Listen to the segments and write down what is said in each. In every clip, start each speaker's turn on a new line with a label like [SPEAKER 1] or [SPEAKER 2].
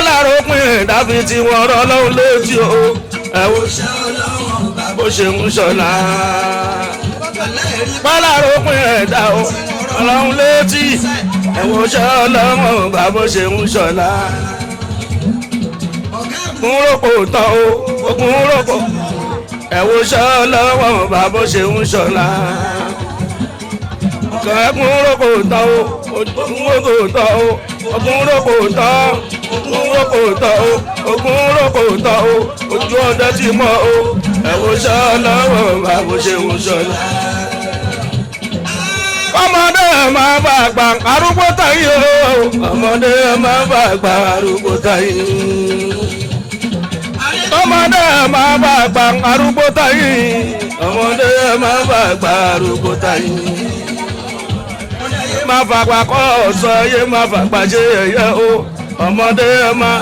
[SPEAKER 1] pálárò pin dàbí tí wọ́n rọ́ lọ́hùn létí o ẹ̀wọ̀n bó ṣe ń ṣọlá pálárò pin ẹ̀dá o ọlọ́hun létí ẹ̀wọ̀n ṣe ọlọ́run bá bó ṣe ń ṣọlá ogun rògbò tán o ogun rògbò ẹ̀wọ̀n ṣe ọlọ́run bá bó ṣe ń ṣọlá ogun rògbò tán o ogun rògbò tán o ogun rògbò tán ogun rògbò tán o ogun rògbò tán o ojú ọdẹ ti mọ o ẹ̀wọ̀n ṣe ọlọ́run bá bó ṣe ń ṣọlá ọmọdé máa bá àgbà arúgbó táyé o ọmọdé máa bá àgbà arúgbó táyé ọmọdé máa bá àgbà arúgbó táyé ọmọdé máa bá àgbà arúgbó táyé máa fàgbà kọ́ ọ̀sọ́ yé máa fàgbà ṣe ẹ̀yẹ o ọmọdé máa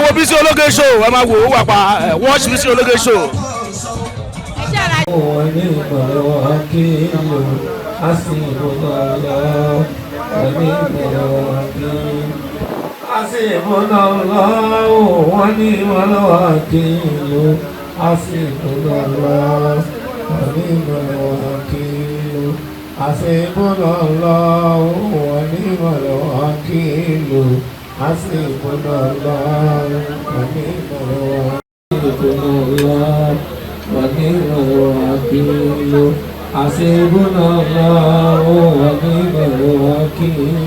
[SPEAKER 1] wo Bísí Ológe show ẹ máa wò ó wà pa watch Bísí Ológe show.
[SPEAKER 2] Hasbunallah wa ni'mal wakeel. Hasbunallah wa ni'mal wakeel. Hasbunallah wa ni'mal wakeel. Hasbunallah wa ni'mal wakeel. Hasbunallah wa ni'mal wakeel. Hasbunallah wa ni'mal wakeel.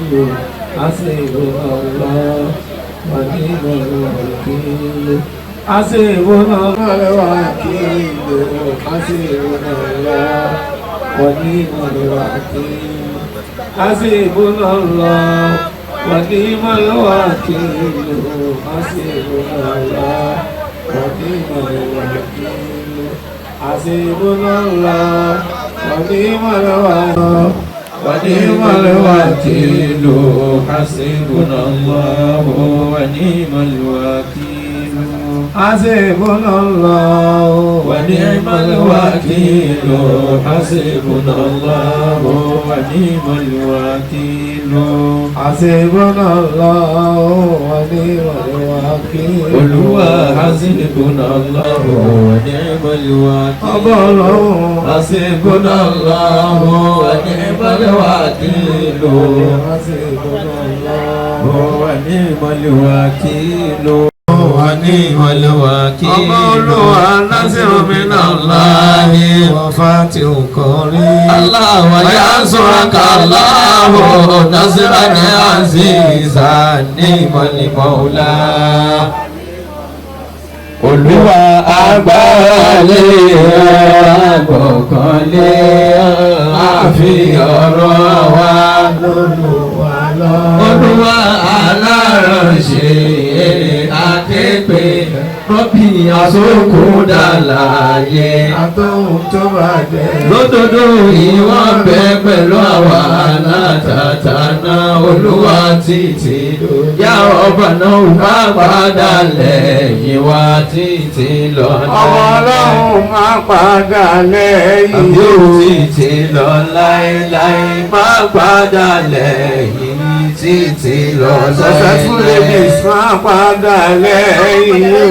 [SPEAKER 2] Hasbunallah wa ni'mal wakeel. Hasbunallah wa ni'mal wakeel. Hasbunallah wa ni'mal wakeel. Hasbunallah wa ni'mal wakeel. ونعم الوكيل حسبنا الله ونعم الوكيل حسبنا الله ونعم الوكيل حسبنا الله ونعم الوكيل حسبنا الله ونعم الوكيل قل هو حسبنا الله ونعم الوكيل حسبنا الله ونعم الوكيل حسبنا الله ونعم الوكيل ونعم الوكيل قولوا النصر من الله وفاتح قريب الله وينصرك الله نصرا عزيزا نعم المولى Olúwa agbára àgbọ̀kànlé àfi ọ̀rọ̀ wa Olúwa alárànṣe aképe rọ́bì àsókòdàláyé àtọ́hún tó bá jẹ́ lódodo ìwọ̀n bẹ pẹ̀lú àwa látàtà náà Olúwa títí yá ọba náà má padà lẹ́yìn wa títí lọ
[SPEAKER 1] ọmọ Ọlọ́run má padà lẹ́yìn
[SPEAKER 2] o títí lọ láéláé má padà lẹ́yìn títí lọ
[SPEAKER 1] successful ladies má padà lẹ́yìn o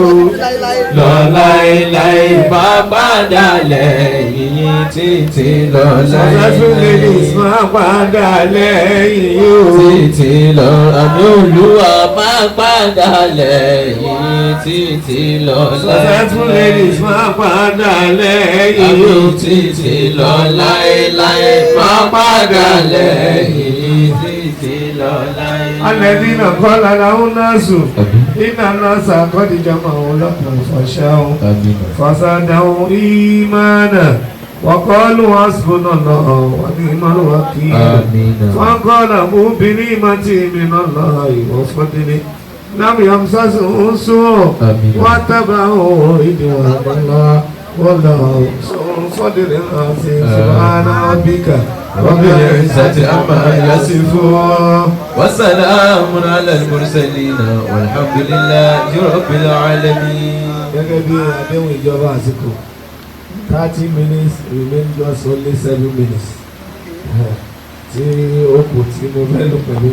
[SPEAKER 2] lọ láéláé má padà lẹ́yìn títí lọ
[SPEAKER 1] successful ladies má padà lẹ́yìn o
[SPEAKER 2] títí lọ àmì Olúwa má padà lẹ́yìn títí lọ
[SPEAKER 1] successful ladies má padà lẹ́yìn
[SPEAKER 2] àmì
[SPEAKER 1] o
[SPEAKER 2] títí lọ láéláé má padà lẹ́yìn títí lọ láéláé.
[SPEAKER 1] الذين قال لهم الناس إن الناس قد جمعوا لكم فخشوهم فزادهم إيمانا وقالوا حسبنا الله ونعم الوكيل فانقلبوا بنعمة من الله وفضل لم يمسسهم سوء واتبعوا رضوان الله والله ذو الفضل العظيم سبحان ربك رب العزة عما يصفون
[SPEAKER 2] وسلام على المرسلين والحمد لله رب العالمين.
[SPEAKER 1] gẹ́gẹ́ bí àdéhùn ìjọba àsìkò 30 minutes remain just only 7 minutes tí ó kù tí mo fẹ́ lò pẹ̀lú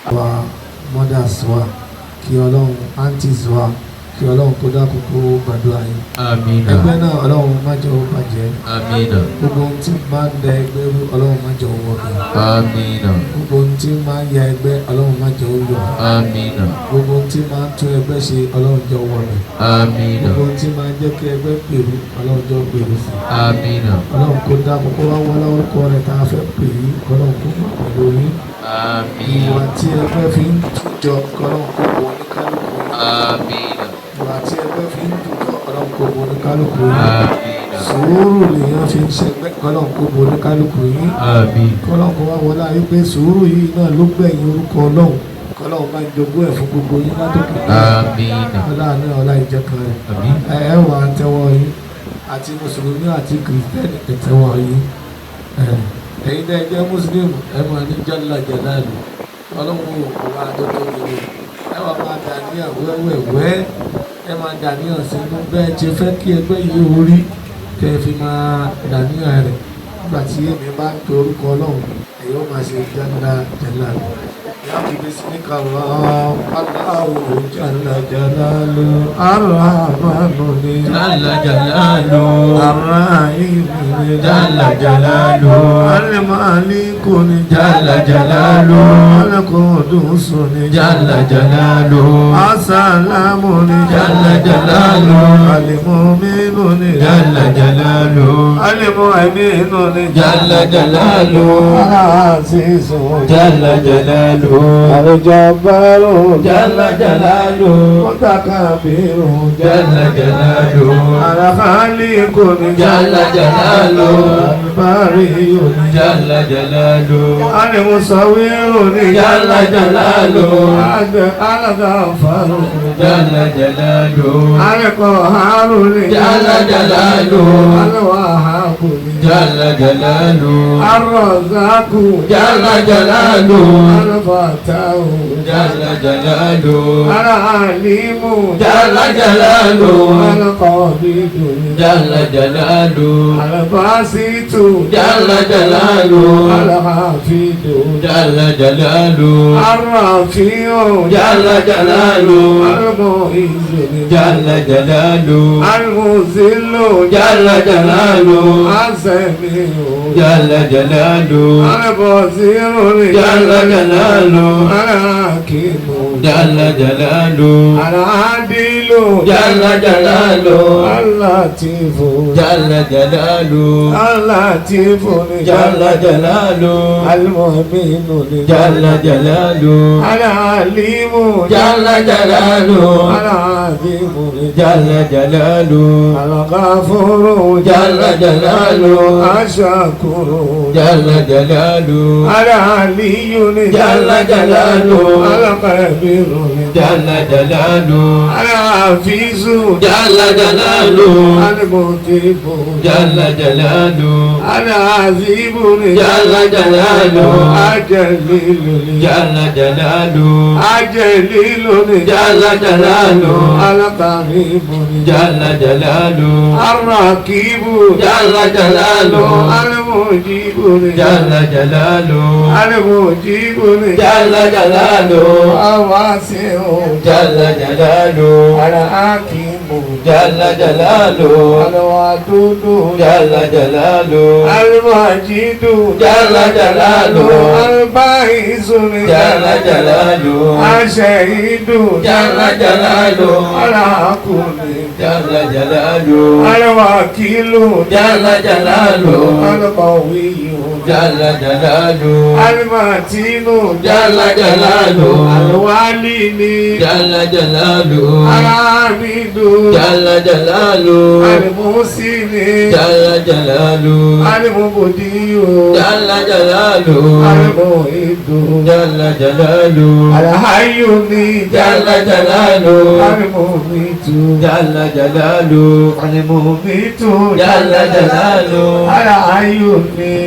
[SPEAKER 1] àwa mothers wa
[SPEAKER 3] kí ọlọ́run aunties wa kí ọlọ́run kó dákun kó gbàdúrà yín.
[SPEAKER 2] Amina.
[SPEAKER 3] ẹgbẹ́ náà ọlọ́run má jẹ́ ó bàjẹ́.
[SPEAKER 2] Amina.
[SPEAKER 3] gbogbo ohun tí máa ń da ẹgbẹ́ rú ọlọ́run má jẹ́ ó wọ̀ mí.
[SPEAKER 2] Amina.
[SPEAKER 3] gbogbo ohun tí máa ń ya ẹgbẹ́ ọlọ́run má jẹ́ ó yọ.
[SPEAKER 2] Amina.
[SPEAKER 3] gbogbo ohun tí máa ń tún ẹgbẹ́ ṣe ọlọ́run jẹ́ ó wọ̀ mí.
[SPEAKER 2] Amina.
[SPEAKER 3] gbogbo ohun tí máa ń jẹ́ kí ẹgbẹ́ gbèrú ọlọ́run jẹ́ ó gbèrú sí.
[SPEAKER 2] Amina.
[SPEAKER 3] ọlọ́run kó dákun kó wá wọlé orúkọ rẹ̀ tá a fẹ́ pè é ọlọ́run kó má pẹ̀lú yín.
[SPEAKER 2] Amina.
[SPEAKER 3] ìwà tí ẹgbẹ́ fi ń tújọ ọlọ́run kó wọ oníkálukú.
[SPEAKER 2] Amina.
[SPEAKER 3] ìwà tí ẹgbẹ́ fi ń tújọ ọlọ́run kó wọ oníkálukú.
[SPEAKER 2] Amina.
[SPEAKER 3] sùúrù lèèyàn fi ń ṣẹgbẹ́ ọlọ́run kó wọ oníkálukú yín.
[SPEAKER 2] Amin.
[SPEAKER 3] kọ́lọ́run kó wá wọlé ayé pé sùúrù yìí náà ló gbẹ̀yìn orúkọ ọlọ́run kọ́lọ́run máa ń jogún ẹ̀ fún gbogbo yín látòkè.
[SPEAKER 2] Amina.
[SPEAKER 3] ọlá àná ọlá ìjẹkan rẹ̀.
[SPEAKER 2] Amin.
[SPEAKER 3] ẹ wà á tẹ́wọ́ yín àti mùsùlùmí àti kìrìtẹ́nì ẹ̀tẹ́wọ́ yín. ẹ̀yin náà jẹ́ mùsùlùmí ẹ máa ní jalla jalalu ọlọ́run ò wá tó tó yẹ ẹ wà máa dàníyàn wẹ́wẹ́wẹ́ ẹ máa dàníyàn sínú bẹ́ẹ̀ ṣe fẹ́ kí ẹgbẹ́ yìí orí kẹ́ ẹ fi máa dàníyàn rẹ̀ nígbà tí èmi bá ń pe orúkọ ọlọ́run èyí ó máa ṣe jalla jalalu. يا بسمك الله جل جلاله الرحمن
[SPEAKER 2] جل جلاله
[SPEAKER 3] الرحيم
[SPEAKER 2] جل جلاله
[SPEAKER 3] المالك
[SPEAKER 2] جل جلاله
[SPEAKER 3] القدوس
[SPEAKER 2] جل جلاله
[SPEAKER 3] السلام
[SPEAKER 2] جل جلاله
[SPEAKER 3] المؤمن
[SPEAKER 2] جل جلاله
[SPEAKER 3] المؤمن
[SPEAKER 2] جل جلاله
[SPEAKER 3] العزيز
[SPEAKER 2] جل جلاله
[SPEAKER 3] الجبار
[SPEAKER 2] جل جلاله
[SPEAKER 3] متكبر
[SPEAKER 2] جل جلاله
[SPEAKER 3] الخالق
[SPEAKER 2] جل جلاله
[SPEAKER 3] الباري
[SPEAKER 2] جل جلاله
[SPEAKER 3] المصور
[SPEAKER 2] جل جلاله
[SPEAKER 3] الغفار
[SPEAKER 2] جل جلاله
[SPEAKER 3] القهار
[SPEAKER 2] جل جلاله
[SPEAKER 3] الوهاب
[SPEAKER 2] جل جلاله
[SPEAKER 3] الرزاق
[SPEAKER 2] جل جلاله
[SPEAKER 3] الفتاح
[SPEAKER 2] جل جلاله
[SPEAKER 3] العليم
[SPEAKER 2] جل جلاله
[SPEAKER 3] القابض
[SPEAKER 2] جل جلاله
[SPEAKER 3] الباسط
[SPEAKER 2] جل جلاله
[SPEAKER 3] الحافظ
[SPEAKER 2] جل جلاله
[SPEAKER 3] الرفيع
[SPEAKER 2] جل جلاله
[SPEAKER 3] المعز
[SPEAKER 2] جل جلاله
[SPEAKER 3] المذل
[SPEAKER 2] جل جلاله
[SPEAKER 3] السميع
[SPEAKER 2] جل جلاله
[SPEAKER 3] البصير
[SPEAKER 2] جل جلاله
[SPEAKER 3] الحكيم
[SPEAKER 2] جل جلاله
[SPEAKER 3] العادل
[SPEAKER 2] جل جلاله
[SPEAKER 3] اللطيف
[SPEAKER 2] جل جلاله
[SPEAKER 3] اللطيف
[SPEAKER 2] جل جلاله
[SPEAKER 3] المؤمن
[SPEAKER 2] جل جلاله
[SPEAKER 3] العليم
[SPEAKER 2] جل جلاله
[SPEAKER 3] العظيم
[SPEAKER 2] جل جلاله
[SPEAKER 3] الغفور
[SPEAKER 2] جل جلاله
[SPEAKER 3] الشكور
[SPEAKER 2] جل جلاله
[SPEAKER 3] العلي
[SPEAKER 2] جل جلاله
[SPEAKER 3] الكبير
[SPEAKER 2] جل جلاله
[SPEAKER 3] الحفيظ
[SPEAKER 2] جل جلاله
[SPEAKER 3] المجيب
[SPEAKER 2] جل جلاله
[SPEAKER 3] العظيم
[SPEAKER 2] جل جلاله
[SPEAKER 3] الجليل
[SPEAKER 2] جل جلاله
[SPEAKER 3] الجليل
[SPEAKER 2] جل جلاله
[SPEAKER 3] القريب
[SPEAKER 2] جل جلاله
[SPEAKER 3] الرقيب
[SPEAKER 2] جل جلاله
[SPEAKER 3] المجيب
[SPEAKER 2] جل جلاله
[SPEAKER 3] المجيب
[SPEAKER 2] جل جلاله
[SPEAKER 3] الواسع
[SPEAKER 2] جل جلاله
[SPEAKER 3] الحكيم
[SPEAKER 2] جل جلاله
[SPEAKER 3] الودود
[SPEAKER 2] جل جلاله
[SPEAKER 3] المجيد
[SPEAKER 2] جل جلاله
[SPEAKER 3] الباعث
[SPEAKER 2] جل جلاله
[SPEAKER 3] الشهيد
[SPEAKER 2] جل جلاله
[SPEAKER 3] العقل
[SPEAKER 2] جل جلاله
[SPEAKER 3] الوكيل
[SPEAKER 2] جل جلاله
[SPEAKER 3] القوي
[SPEAKER 2] جل جلاله
[SPEAKER 3] المتين
[SPEAKER 2] جل جلاله
[SPEAKER 3] الوالي
[SPEAKER 2] جل جلاله
[SPEAKER 3] العابد
[SPEAKER 2] جل جلاله
[SPEAKER 3] المحسن
[SPEAKER 2] جل جلاله
[SPEAKER 3] المبدي
[SPEAKER 2] جل جلاله
[SPEAKER 3] المعيد
[SPEAKER 2] جل جلاله
[SPEAKER 3] الحي
[SPEAKER 2] جل جلاله
[SPEAKER 3] المميت
[SPEAKER 2] جل جلاله
[SPEAKER 3] المميت
[SPEAKER 2] جل جلاله
[SPEAKER 3] الحي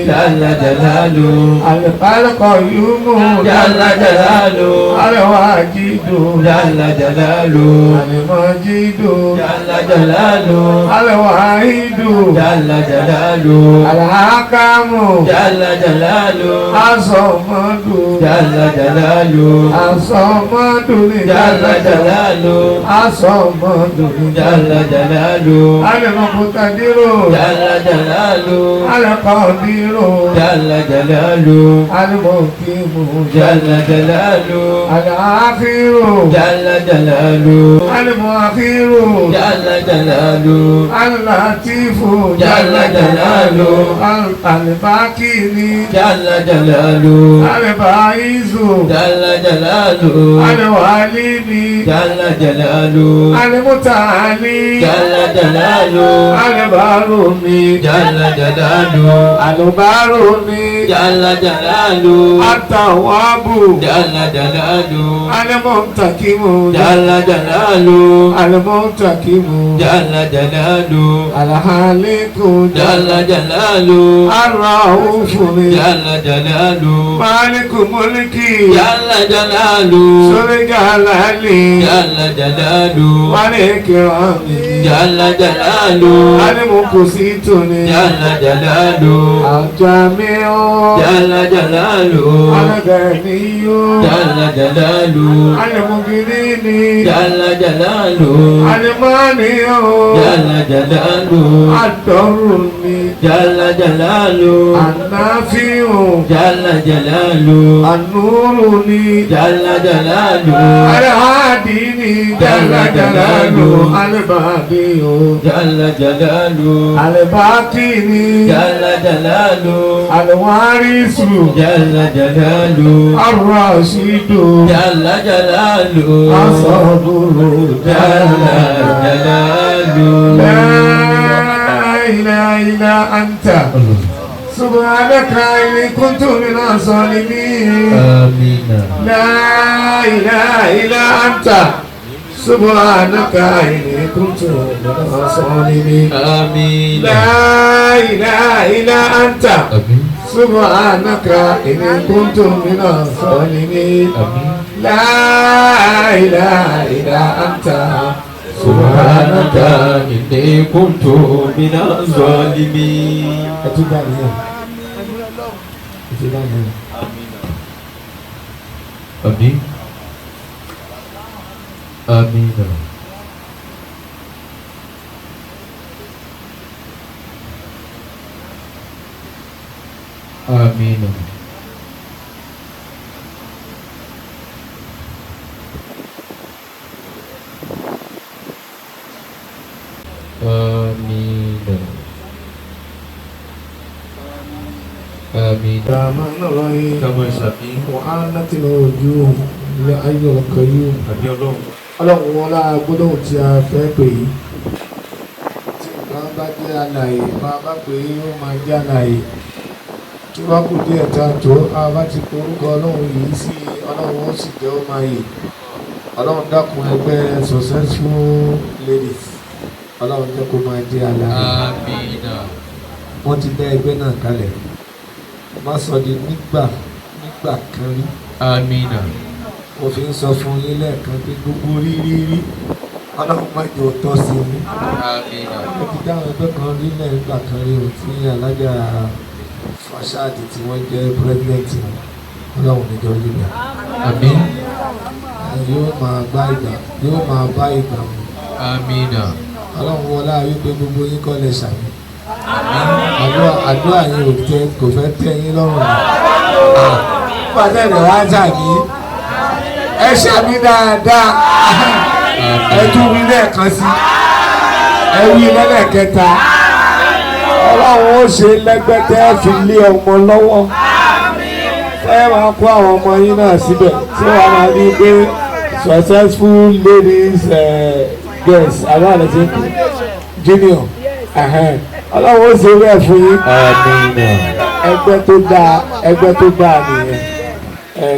[SPEAKER 2] جل jalalu.
[SPEAKER 3] Al-Qayyumu
[SPEAKER 2] Jalla jalalu.
[SPEAKER 3] Al-Wajidu
[SPEAKER 2] Jalla jalalu.
[SPEAKER 3] Al-Majidu
[SPEAKER 2] Jalla jalalu.
[SPEAKER 3] Al-Wahidu
[SPEAKER 2] Jalla jalalu.
[SPEAKER 3] Al-Hakamu
[SPEAKER 2] Jalla jalalu.
[SPEAKER 3] As-Samadu
[SPEAKER 2] Jalla jalalu.
[SPEAKER 3] As-Samadu
[SPEAKER 2] Jalla jalalu.
[SPEAKER 3] As-Samadu
[SPEAKER 2] Jalla jalalu.
[SPEAKER 3] Al-Muqtadiru
[SPEAKER 2] Jalla jalalu.
[SPEAKER 3] Al-Qadiru
[SPEAKER 2] Jalla jalalu.
[SPEAKER 3] Al-Muqimu
[SPEAKER 2] Jalla jalalu.
[SPEAKER 3] Al-Akhiru
[SPEAKER 2] Jalla jalalu.
[SPEAKER 3] Al-Muakhiru
[SPEAKER 2] Jalla jalalu.
[SPEAKER 3] Al-Latifu
[SPEAKER 2] Jalla jalalu.
[SPEAKER 3] Al-Bakini
[SPEAKER 2] Jalla jalalu.
[SPEAKER 3] Al-Baizu
[SPEAKER 2] Jalla jalalu.
[SPEAKER 3] Al-Walidi
[SPEAKER 2] Jalla jalalu.
[SPEAKER 3] Al-Mutali
[SPEAKER 2] Jalla jalalu.
[SPEAKER 3] Al-Baruni
[SPEAKER 2] Jalla jalalu.
[SPEAKER 3] Al-Baruni
[SPEAKER 2] Jalla jalalu.
[SPEAKER 3] At-Tawwabu
[SPEAKER 2] Jalla jalalu.
[SPEAKER 3] Al-Muntakimu
[SPEAKER 2] Jalla jalalu.
[SPEAKER 3] Al-Muntakimu
[SPEAKER 2] Jalla jalalu.
[SPEAKER 3] Al-Haliku
[SPEAKER 2] Jalla jalalu.
[SPEAKER 3] Ar-Raufu
[SPEAKER 2] Jalla jalalu.
[SPEAKER 3] Maliku Mulki
[SPEAKER 2] Jalla jalalu.
[SPEAKER 3] Suri Jalali
[SPEAKER 2] Jalla jalalu.
[SPEAKER 3] Wal-Ikrami
[SPEAKER 2] Jalla jalalu.
[SPEAKER 3] Al-Muqsituni
[SPEAKER 2] Jalla jalalu.
[SPEAKER 3] Al-Jami'u
[SPEAKER 2] Jalla jalalu.
[SPEAKER 3] Al-Ghaniyu
[SPEAKER 2] Jalla jalalu.
[SPEAKER 3] Al-Mughini
[SPEAKER 2] Jalla jalalu.
[SPEAKER 3] Al-Mani'u
[SPEAKER 2] Jalla jalalu.
[SPEAKER 3] Ad-Daruni
[SPEAKER 2] Jalla jalalu.
[SPEAKER 3] An-Nafi'u
[SPEAKER 2] Jalla jalalu.
[SPEAKER 3] An-Nuruni
[SPEAKER 2] Jalla jalalu.
[SPEAKER 3] Al-Hadini Jalla Jalalu Al-Badi'u
[SPEAKER 2] Jalla jalalu.
[SPEAKER 3] Al-Bakini
[SPEAKER 2] Jalla jalalu.
[SPEAKER 3] Al-Warisu
[SPEAKER 2] Jalla jalalu.
[SPEAKER 3] Ar-Rashidu
[SPEAKER 2] Jalla jalalu.
[SPEAKER 3] As-Saburu
[SPEAKER 2] Jalla jalalu.
[SPEAKER 3] La ilaha illa anta Subhanaka inni kuntu minas zalimin
[SPEAKER 2] Amin.
[SPEAKER 3] La ilaha illa anta Subhanaka inni kuntu minas zalimin
[SPEAKER 2] Amin.
[SPEAKER 3] La ilaha illa anta
[SPEAKER 2] Amin.
[SPEAKER 3] Subhanaka inni kuntu minas zalimin
[SPEAKER 2] Amin.
[SPEAKER 3] La ilaha illa anta
[SPEAKER 2] Subhanaka inni kuntu minaz zalimin.
[SPEAKER 3] Itu dah ni. Itu dah ni.
[SPEAKER 2] Amin. Amin. Amin. Amin. Amin.
[SPEAKER 3] Bismillahirrahmanirrahim.
[SPEAKER 2] Kamu sapi.
[SPEAKER 3] Wa'anatil wujuh li ayyul qayyum.
[SPEAKER 2] Àbí Ọlọ́run.
[SPEAKER 3] Ọlọ́run wọn lára gbólóhùn tí a fẹ́ pè yí. Tí nǹkan bá jẹ́ àlàyé, máa bá pè é ó máa jẹ́ àlàyé. Tí wọ́n kù díẹ̀ tá a tó, a bá ti porúkọ Ọlọ́run yìí sí Ọlọ́run ó sì jẹ́ ó máa yè. Ọlọ́run dákun ẹgbẹ́ successful ladies. Ọlọ́run jẹ́ kó máa jẹ́ àlàyé.
[SPEAKER 2] Àmín.
[SPEAKER 3] Wọ́n ti dá ẹgbẹ́ náà kalẹ̀. Má sọ di nígbà kan rí.
[SPEAKER 2] Àmín.
[SPEAKER 3] Mo fi ń sọ fún yín lẹ́ẹ̀kan pé gbogbo rírí Ọlọ́run má jẹ́ ó tọ́ sí mi.
[SPEAKER 2] Àmín.
[SPEAKER 3] Mo ti dáhùn ẹgbẹ́ kan rí nígbà kan rí ohun tí alájà Fàṣáàdì tí wọ́n jẹ́ pírẹ́sidẹ́ǹtì wọn. Ọlọ́run níjọ lílẹ̀.
[SPEAKER 2] Àmín.
[SPEAKER 3] Yóò máa bá ìgbà mu.
[SPEAKER 2] Àmín.
[SPEAKER 3] Ọlọ́run wọlá wípé gbogbo yín kọ́ lẹ ṣàmì. Àdúrà yín kò fẹ́ tẹ́ yín lọ́rùn ni. Pàtẹ́ rẹ̀ wá ṣàmì. Ẹ ṣàmì dáadáa. Ẹ tún wí lẹ́ẹ̀kan sí. Ẹ wí lẹ́lẹ́kẹta. Ọlọ́run ó ṣe lẹ́gbẹ́tẹ́ fi lé ọmọ lọ́wọ́. Ẹ máa kó àwọn ọmọ yín náà síbẹ̀ tí wọ́n máa rí pé successful ladies girls àwọn àlẹ́ ti kú junior. Ọlọ́run ó ṣe bẹ́ẹ̀ fún yín.
[SPEAKER 2] Àmín.
[SPEAKER 3] Ẹgbẹ́ tó dáa nìyẹn.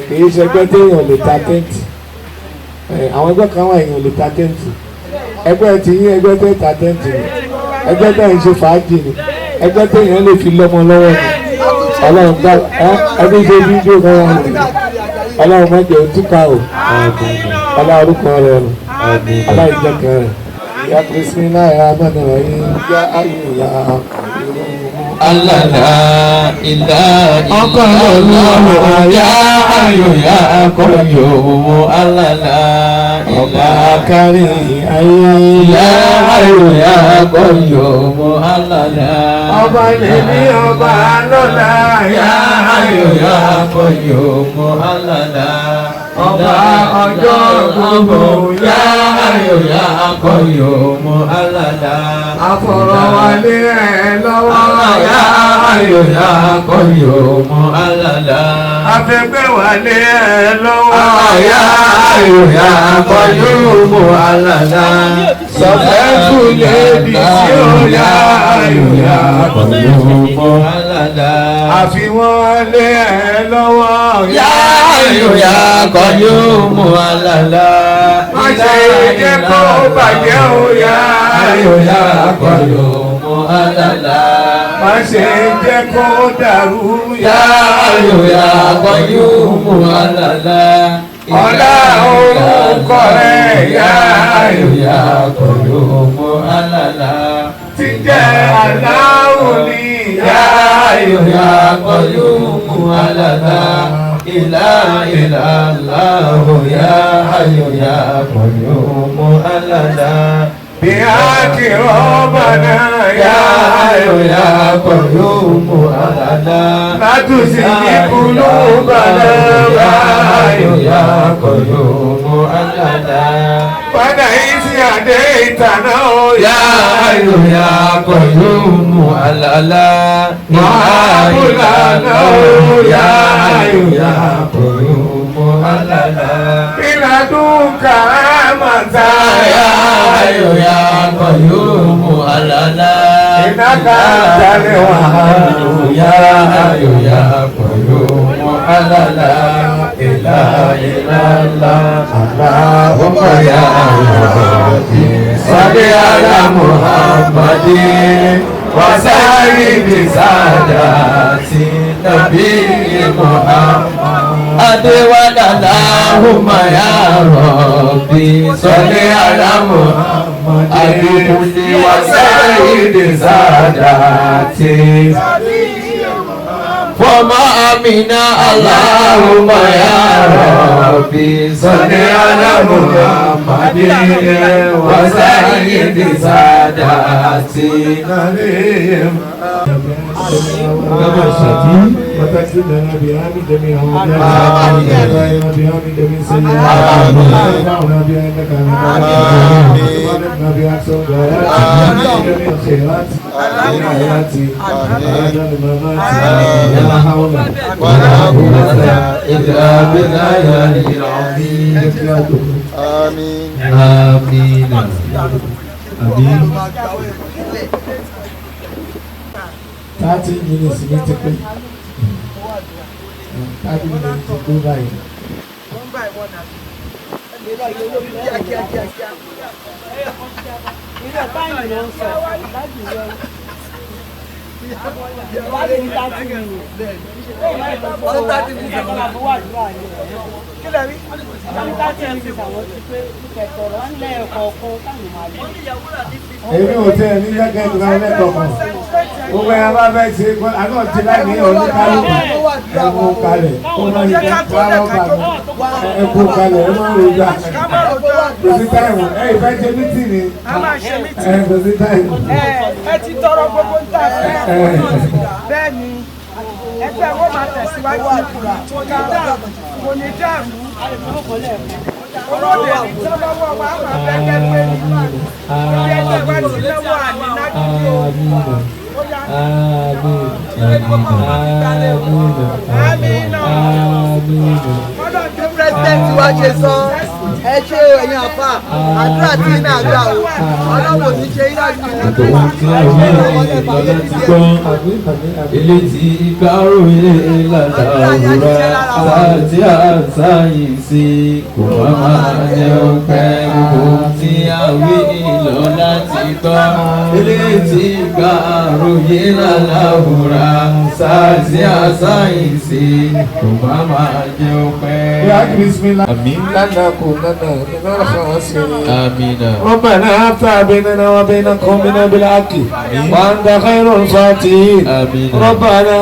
[SPEAKER 3] Kìí ṣe ẹgbẹ́ tí èèyàn lè ta tẹ́ǹtì. Àwọn ẹgbẹ́ kan wà èèyàn lè ta tẹ́ǹtì. Ẹgbẹ́ ti yín ẹgbẹ́ tẹ́ ta tẹ́ǹtì ni. Ẹgbẹ́ tẹ́ ń ṣe fàájì ni. Ẹgbẹ́ tẹ́ èèyàn lè fi lọ́mọ lọ́wọ́ ni. ọlọ́run gbà ẹbí ṣe fídíò kan wà ní ọlọ́run má jẹ́ òtúkà o ọlọ́run orúkọ rẹ̀ nù ọlọ́run ìjọkẹ́ rẹ̀ ìyá kìrìsìmínà ẹ̀ abẹ́nà yìí yá ayé ìyá
[SPEAKER 2] Allah la ilaha illallah ya hayyu ya qayyum Allah la
[SPEAKER 3] ọba
[SPEAKER 2] ilaha
[SPEAKER 3] kárí ayé
[SPEAKER 2] ya hayyu ya qayyum Allah la
[SPEAKER 3] ọba lèmi ọba lọ́la
[SPEAKER 2] ya hayyu ya qayyum Allah la
[SPEAKER 3] ọba ọjọ́ gbogbo
[SPEAKER 2] ya hayyu ya qayyum Allah la
[SPEAKER 3] àfọ̀rọ̀wálé ẹ̀ lọ́wọ́
[SPEAKER 2] ya hayyu ya qayyum Allah la
[SPEAKER 3] afẹ́gbẹ́wálé ẹ̀ lọ́wọ́
[SPEAKER 2] ya hayyu ya qayyum Allah la
[SPEAKER 3] sọfẹ́ fún lébi tí ó yá ayò yá
[SPEAKER 2] qayyum Allah la
[SPEAKER 3] àfiwọ́n lé ẹ̀ lọ́wọ́
[SPEAKER 2] ya hayyu ya qayyum Allah la
[SPEAKER 3] má ṣe jẹ́ kó bàjẹ́ ó yá ayò yá
[SPEAKER 2] qayyum Allah la
[SPEAKER 3] má ṣe jẹ́ kó dàrú
[SPEAKER 2] ya hayyu ya qayyum Allah la
[SPEAKER 3] ọlá orúkọ rẹ̀ yá ayò
[SPEAKER 2] ya qayyum Allah la
[SPEAKER 3] ti jẹ́ aláwọ̀ ní yá ayò
[SPEAKER 2] ya qayyum Allah la ilaha illallah ya hayyu ya qayyum Allah la
[SPEAKER 3] bí a kì rọ́bànà yá ayò
[SPEAKER 2] ya qayyum Allah la
[SPEAKER 3] látúnṣe ní kúlúbànà yá ayò
[SPEAKER 2] ya qayyum Allah la
[SPEAKER 3] padà ìsì àdé ìtànà
[SPEAKER 2] ya hayyu ya qayyum Allah la ya hayyu ya qayyum Allah la
[SPEAKER 3] ìlàdún kàrámàtà
[SPEAKER 2] ya hayyu ya qayyum Allah la
[SPEAKER 3] ìnáka tàlẹ̀ wà
[SPEAKER 2] ya hayyu ya qayyum Allah la ilaha illallah Allahumma ya rabbi salli ala Muhammadin wa sayyidi sadati nabiyyi Muhammad adewala Allahumma ya rabbi salli ala Muhammadin wa sayyidi sadati Fọ́mọ́ Amina Allahumma ya Rabbi salli ala Muhammadin wa sayyidi sadati. Gaba shati.
[SPEAKER 3] وتكتب لنا بهذه جميع
[SPEAKER 2] آمين.
[SPEAKER 3] بهذه جميع سيئات وارفعنا بها انك انت وارفعنا بها اكثر جميع الخيرات من حياتي وعلى الممات ولا حول
[SPEAKER 2] ولا قوة إلا بالله العظيم.
[SPEAKER 4] آمين.
[SPEAKER 2] آمين. آمين.
[SPEAKER 3] 30 minutes ní ti pé 30 minutes ti pé báyìí. èmi ò tẹ ní gẹ́gẹ́ bí wọ́n lẹ́kọ̀ọ́ kan gbogbo ẹ̀ bá fẹ́ ṣe àná ti láì ní oníkálùkù ẹ̀kú kalẹ̀ ó máa ń jẹ́ wárọ́bà ẹ̀kú kalẹ̀ ẹ̀ máa ń rojà kò sí táìmù ẹ̀ ìfẹ́ ṣe mítìnì ẹ̀ kò sí táìmù.
[SPEAKER 5] ẹ ti tọrọ gbogbo ń tà fẹ́ bẹ́ẹ̀ ni ẹgbẹ́ wọn máa tẹ̀síwájú kò ní dàrú olóde ìtọ́lọ́wọ́ wa máa fẹ́ kẹ́gbẹ́ orí ẹgbẹ́ wa ti lọ́wọ́ àní lágbègbè
[SPEAKER 6] bí president wa ṣe sọ ẹ ṣe ẹ̀yin àfà àdúrà tí iná àgbà o ọlọ́wọ́ ní ṣe iná ìlú
[SPEAKER 2] ilé tí kárò ilé ìlànà òwúrọ̀ àti àṣàyìn sí kò má máa jẹ́ ọpẹ́ gbogbo tí a wí lọ láti gbọ́ ilé tí kàròyé lálàbùrà sáàsì àsáyìnsì kò má máa jẹ́ ọpẹ́.
[SPEAKER 3] Ya bismillah.
[SPEAKER 2] Àmín.
[SPEAKER 3] لنكونن من الخاسرين.
[SPEAKER 2] آمين.
[SPEAKER 3] ربنا افتح بيننا وبين قومنا بالحق وأنت خير الفاتحين.
[SPEAKER 2] آمين.
[SPEAKER 3] ربنا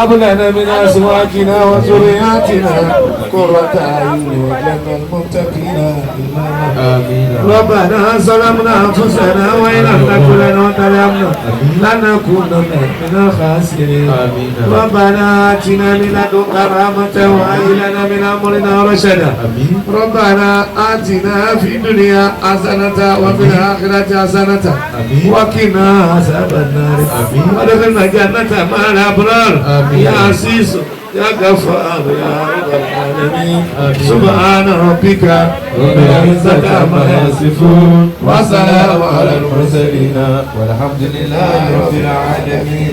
[SPEAKER 3] هب لنا من أزواجنا وذرياتنا قرة أعين واجعلنا للمتقين إماما.
[SPEAKER 2] آمين.
[SPEAKER 3] ربنا ظلمنا أنفسنا وإن لم تغفر لنا وترحمنا لنكونن من الخاسرين.
[SPEAKER 2] آمين.
[SPEAKER 3] ربنا آتنا من لدنك رحمة وهيئ لنا من أمرنا رشدا.
[SPEAKER 2] آمين.
[SPEAKER 3] ربنا آتنا في الدنيا حسنة وفي الآخرة حسنة وقنا عذاب النار وادخلنا الجنة مع الأبرار. يا عزيز يا غفار يا رب العالمين. سبحان ربك رب العزة عما يصفون وسلام على المرسلين والحمد لله رب العالمين.